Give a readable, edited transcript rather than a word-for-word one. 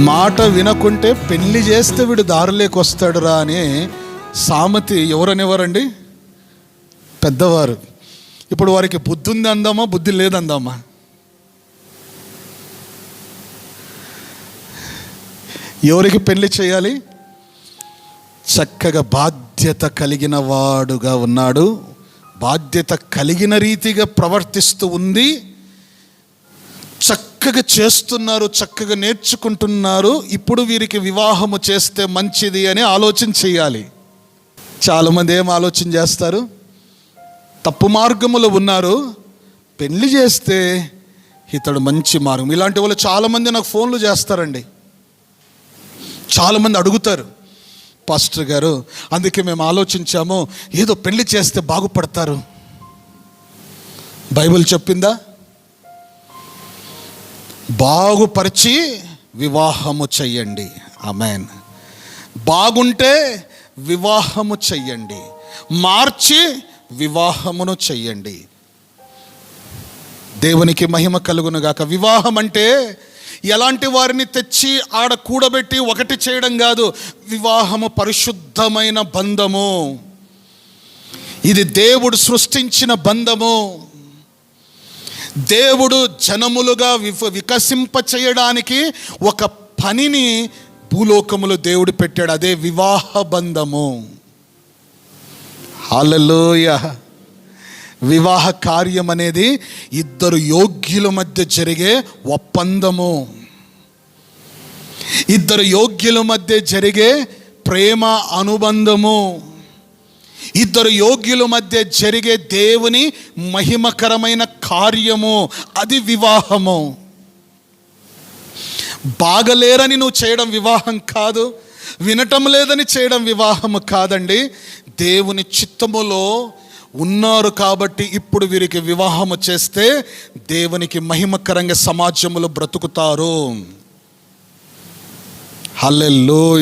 మాట వినకుంటే పెళ్లి చేస్తే వీడు దారిలోకి వస్తాడురా అని సామెతి ఎవరనేవారండి? పెద్దవారు. ఇప్పుడు వారికి బుద్ధి ఉంది అందామా, బుద్ధి లేదందామా? ఎవరికి పెళ్లి చేయాలి? చక్కగా బాధ్యత కలిగిన వాడుగా ఉన్నాడు, బాధ్యత కలిగిన రీతిగా ప్రవర్తిస్తూ ఉంది, చక్కగా చేస్తున్నారు, చక్కగా నేర్చుకుంటున్నారు. ఇప్పుడు వీరికి వివాహము చేస్తే మంచిది అని ఆలోచన చేయాలి. చాలామంది ఏం ఆలోచన చేస్తారు? తప్పు మార్గములో ఉన్నారు, పెళ్లి చేస్తే ఇతడు మంచి మార్గం. ఇలాంటి వాళ్ళు చాలామంది నాకు ఫోన్లు చేస్తారండి. చాలామంది అడుగుతారు, పాస్టర్ గారు అందుకే మేము ఆలోచించాము, ఏదో పెళ్లి చేస్తే బాగుపడతారు. బైబిల్ చెప్పిందా? బాగుపరిచి వివాహము చెయ్యండి. ఆమేన్. బాగుంటే వివాహము చెయ్యండి, మార్చి వివాహమును చెయ్యండి. దేవునికి మహిమ కలుగును గాక. వివాహం అంటే ఎలాంటి వారిని తెచ్చి ఆడ కూడబెట్టి ఒకటి చేయడం కాదు. వివాహము పరిశుద్ధమైన బంధము. ఇది దేవుడు సృష్టించిన బంధము. దేవుడు జనములుగా వికసింప చేయడానికి ఒక పనిని భూలోకములో దేవుడు పెట్టాడు. అదే వివాహ బంధము. హల్లెలూయా. వివాహ కార్యం అనేది ఇద్దరు యోగ్యుల మధ్య జరిగే ఒప్పందము, ఇద్దరు యోగ్యుల మధ్య జరిగే ప్రేమ అనుబంధము, ఇద్దరు యోగ్యుల మధ్య జరిగే దేవుని మహిమకరమైన కార్యము. అది వివాహము. బాగలేరని నువ్వు చేయడం వివాహం కాదు, వినటం లేదని చేయడం వివాహము కాదండి. దేవుని చిత్తములో ఉన్నారు కాబట్టి ఇప్పుడు వీరికి వివాహము చేస్తే దేవునికి మహిమకరంగా సమాజంలో బ్రతుకుతారు. హల్లెలూయా.